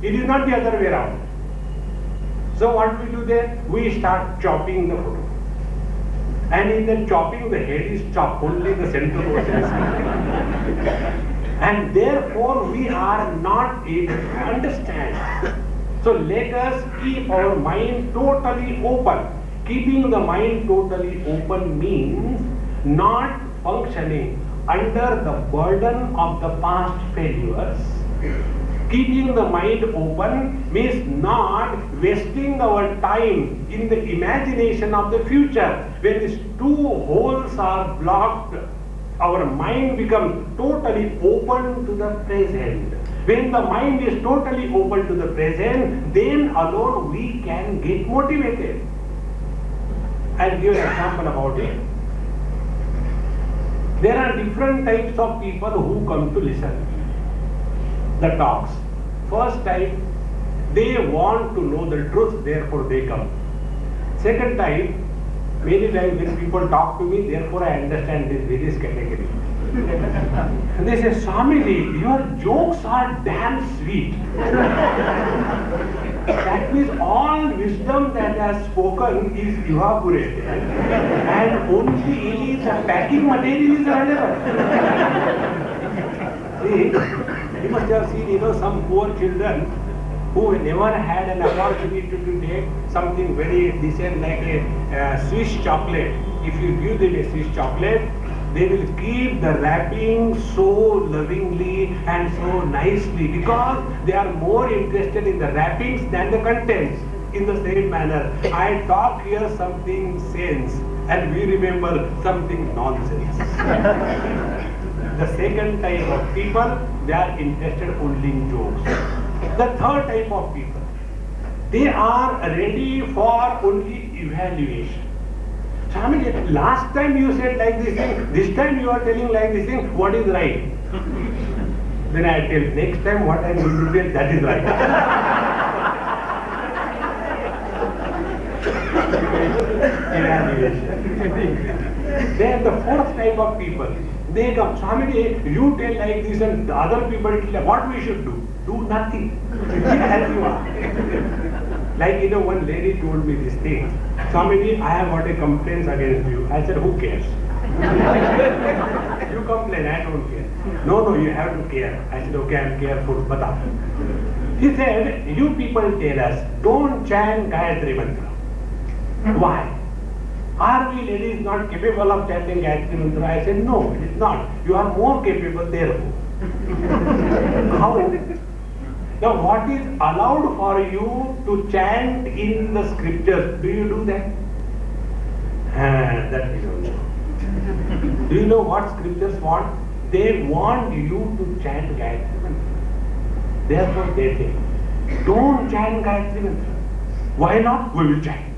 It is not the other way around. So what we do then? We start chopping the photo. And in the chopping, the head is chopped, only the center was inside. And therefore we are not able to understand. So let us keep our mind totally open. Keeping the mind totally open means not functioning under the burden of the past failures. Keeping the mind open means not wasting our time in the imagination of the future. When these two holes are blocked, our mind becomes totally open to the present. When the mind is totally open to the present, then alone we can get motivated. I'll give an example about it. There are different types of people who come to listen. The talks. First type, they want to know the truth, therefore they come. Second type, many times when people talk to me, therefore I understand this various category. They say, Swamiji, your jokes are damn sweet. That means all wisdom that has spoken is evaporated and only the packing material is available. See, you must have seen, some poor children who never had an opportunity to take something very decent like a Swiss chocolate. If you give them a Swiss chocolate, they will keep the wrapping so lovingly and so nicely because they are more interested in the wrappings than the contents. In the same manner, I talk here something sense and we remember something nonsense. The second type of people, they are interested only in jokes. The third type of people, they are ready for only evaluation. Swamiji, last time you said like this thing, this time you are telling like this thing, what is right? Then I tell, next time what I am going to tell, that is right. Then the fourth type of people, they come, Swamiji, you tell like this and the other people tell like, what we should do? Do nothing. As you are. Like, one lady told me this thing. Swamiji, I have got a complaint against you. I said, who cares? You complain, I don't care. No, you have to care. I said, okay, I'm careful. Bata. He said, you people tell us, don't chant Gayatri Mantra. Why? Are we ladies not capable of chanting Gayatri Mantra? I said, no, it is not. You are more capable, therefore. How? Now, what is allowed for you to chant in the scriptures? Do you do that? That we don't know. Do you know what scriptures want? They want you to chant Gayatri Mantra. Therefore, they say, don't chant Gayatri Mantra. Why not? We will chant.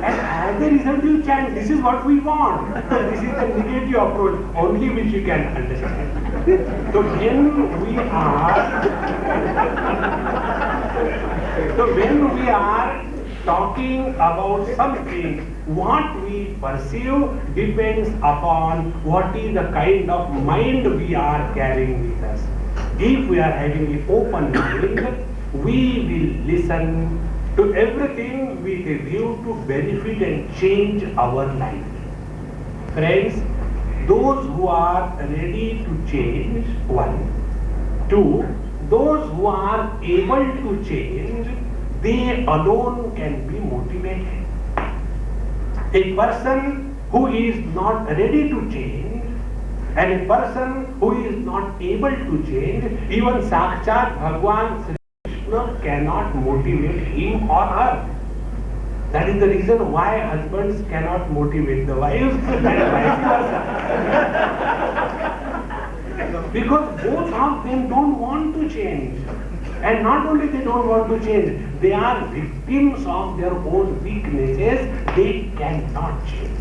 And as a result, you chant. This is what we want. This is the negative approach, only which you can understand. So when we are talking about something, what we perceive depends upon what is the kind of mind we are carrying with us. If we are having an open mind, we will listen to everything with a view to benefit and change our life. Friends, those who are ready to change, 1. 2, those who are able to change, they alone can be motivated. A person who is not ready to change and a person who is not able to change, even Sakshat Bhagwan Sri Krishna cannot motivate him or her. That is the reason why husbands cannot motivate the wives and vice versa. Because both of them don't want to change. And not only they don't want to change, they are victims of their own weaknesses. They cannot change.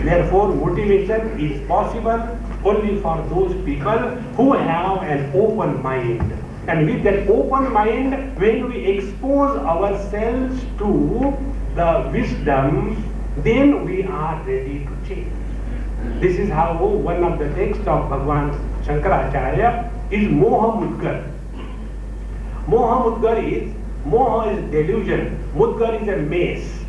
Therefore, motivation is possible only for those people who have an open mind. And with that open mind, when we expose ourselves to the wisdom, then we are ready to change. This is how one of the texts of Bhagwan Shankaracharya is Moha Mudgar. Moha Mudgar is, Moha is delusion, Mudgar is a maze.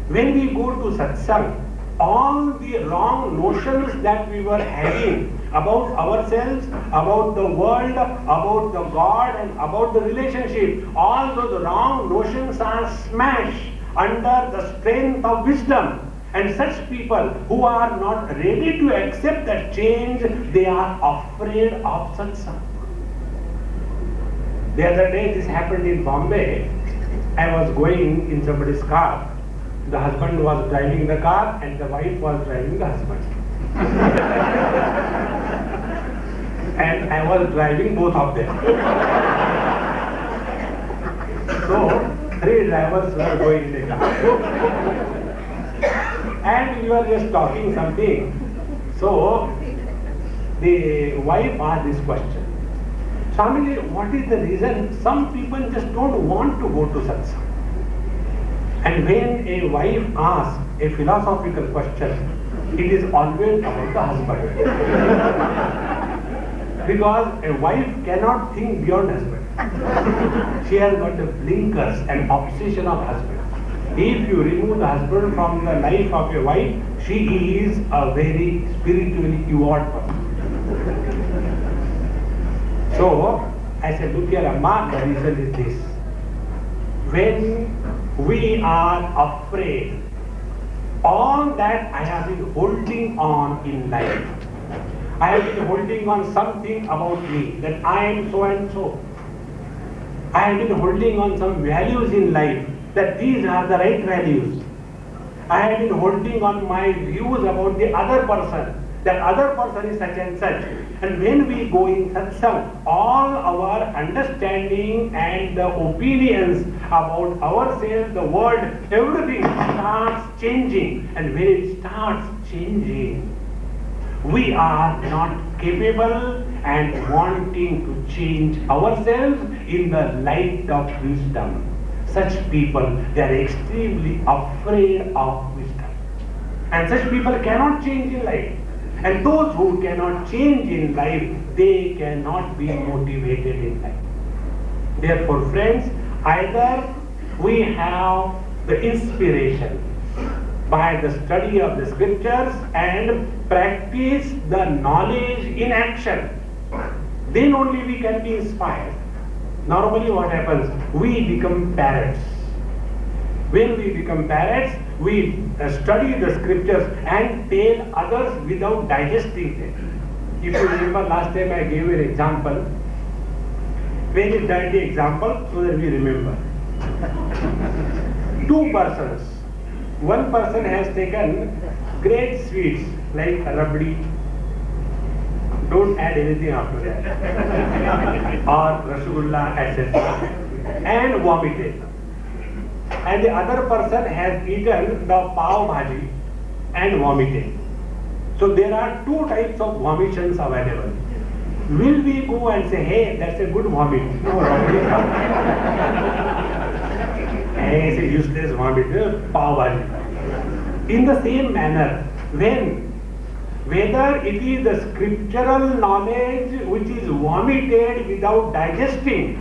When we go to satsang, all the wrong notions that we were having about ourselves, about the world, about the God and about the relationship, all those wrong notions are smashed under the strength of wisdom. And such people who are not ready to accept that change, they are afraid of satsang. The other day this happened in Bombay. I was going in somebody's car. The husband was driving the car and the wife was driving the husband. And I was driving both of them. So, 3 drivers were going in the car. And we were just talking something. So, the wife asked this question. Swamiji, what is the reason some people just don't want to go to satsang? And when a wife asks a philosophical question, it is always about the husband. Because a wife cannot think beyond husband. She has got the blinkers and obsession of husband. If you remove the husband from the life of a wife, she is a very spiritually evolved person. So, I said, look here, Amma, the reason is this. When we are afraid, all that I have been holding on in life, I have been holding on something about me, that I am so and so. I have been holding on some values in life, that these are the right values. I have been holding on my views about the other person, that other person is such and such. And when we go in satsang, all our understanding and the opinions about ourselves, the world, everything starts changing. And when it starts changing, we are not capable and wanting to change ourselves in the light of wisdom. Such people, they are extremely afraid of wisdom. And such people cannot change in life. And those who cannot change in life, they cannot be motivated in life. Therefore, friends, either we have the inspiration by the study of the scriptures and practice the knowledge in action, then only we can be inspired. Normally what happens? We become parrots. When we become parrots, we study the scriptures and tell others without digesting them. If you remember last time I gave you an example, very dirty example so that we remember. Two persons. One person has taken great sweets like rabdi, don't add anything after that, or rasgulla, etc., and vomited. And the other person has eaten the pav bhaji and vomited. So there are two types of vomissions available. Will we go and say, hey, that's a good vomit? No, hey, it's a useless vomit, pav bhaji. In the same manner, whether it is the scriptural knowledge which is vomited without digesting,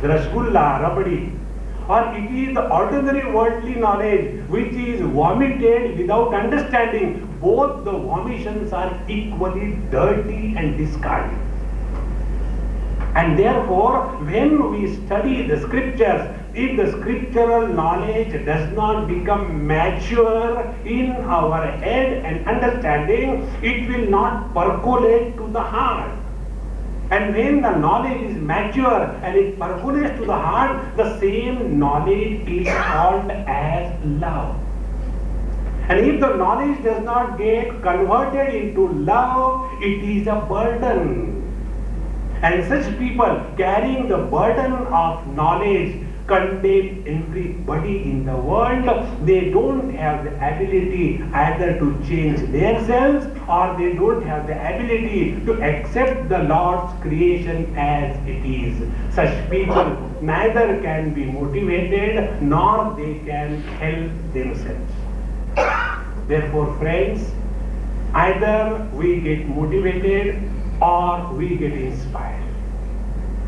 the rasgulla, rabdi, or it is the ordinary worldly knowledge which is vomited without understanding, both the vomissions are equally dirty and discarded. And therefore, when we study the scriptures, if the scriptural knowledge does not become mature in our head and understanding, it will not percolate to the heart. And when the knowledge is mature and it percolates to the heart, the same knowledge is called as love. And if the knowledge does not get converted into love, it is a burden. And such people carrying the burden of knowledge condemn everybody in the world. They don't have the ability either to change themselves or they don't have the ability to accept the Lord's creation as it is. Such people neither can be motivated nor they can help themselves. Therefore, friends, either we get motivated or we get inspired.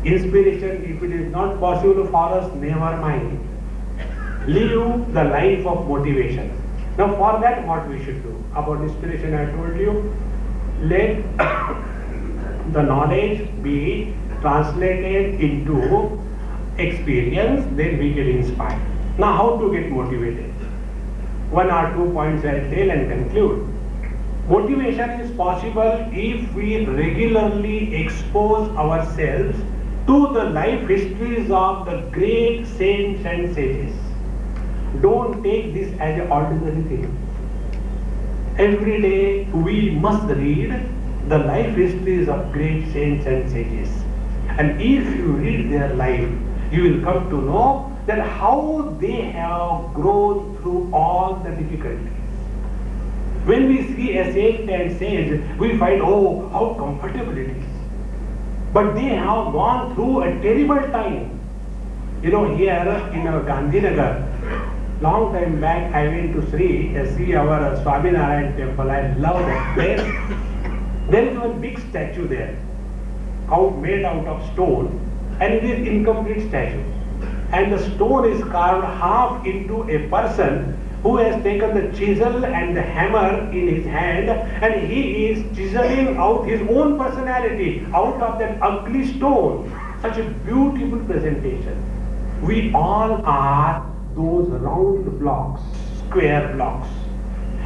Inspiration, if it is not possible for us, never mind. Live the life of motivation. Now for that, what we should do? About inspiration I told you, let the knowledge be translated into experience, then we get inspired. Now how to get motivated? One or 2 points I will tell and conclude. Motivation is possible if we regularly expose ourselves to the life histories of the great saints and sages. Don't take this as an ordinary thing. Every day we must read the life histories of great saints and sages. And if you read their life, you will come to know that how they have grown through all the difficulties. When we see a saint and sage, we find, oh, how comfortable it is. But they have gone through a terrible time. You know, here in our Gandhinagar, long time back I went to see our Swami temple. I love that place. There is one big statue there, made out of stone, and it is incomplete statue. And the stone is carved half into a person who has taken the chisel and the hammer in his hand, and he is chiseling out his own personality out of that ugly stone. Such a beautiful presentation. We all are those round blocks, square blocks.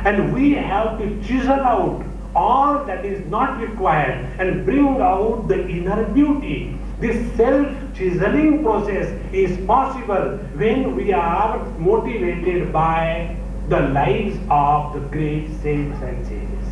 And we have to chisel out all that is not required and bring out the inner beauty. This self-chiseling process is possible when we are motivated by the lives of the great saints and sages.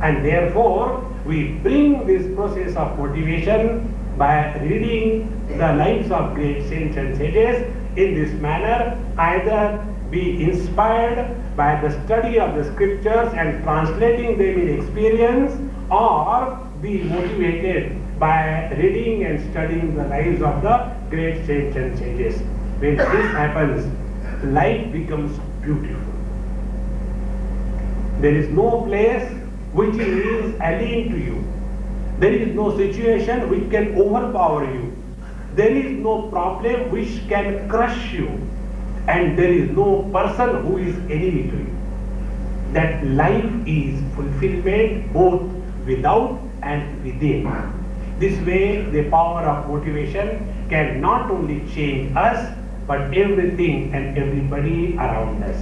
And therefore, we bring this process of motivation by reading the lives of great saints and sages in this manner. Either be inspired by the study of the scriptures and translating them in experience, or be motivated by reading and studying the lives of the great saints and sages. When this happens, life becomes beautiful. There is no place which is alien to you. There is no situation which can overpower you. There is no problem which can crush you. And there is no person who is enemy to you. That life is fulfillment both without and within. This way, the power of motivation can not only change us, but everything and everybody around us.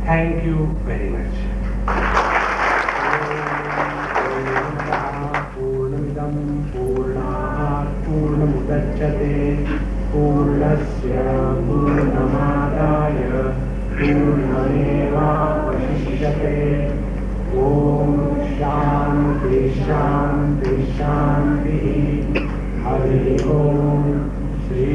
Thank you very much. पूर्णमिदं पूर्णात् पूर्णमुदच्यते पूर्णस्य पूर्णमादाय पूर्णमेवावशिष्यते ॐ शान्ति शान्ति शान्तिः हरि ओम् श्री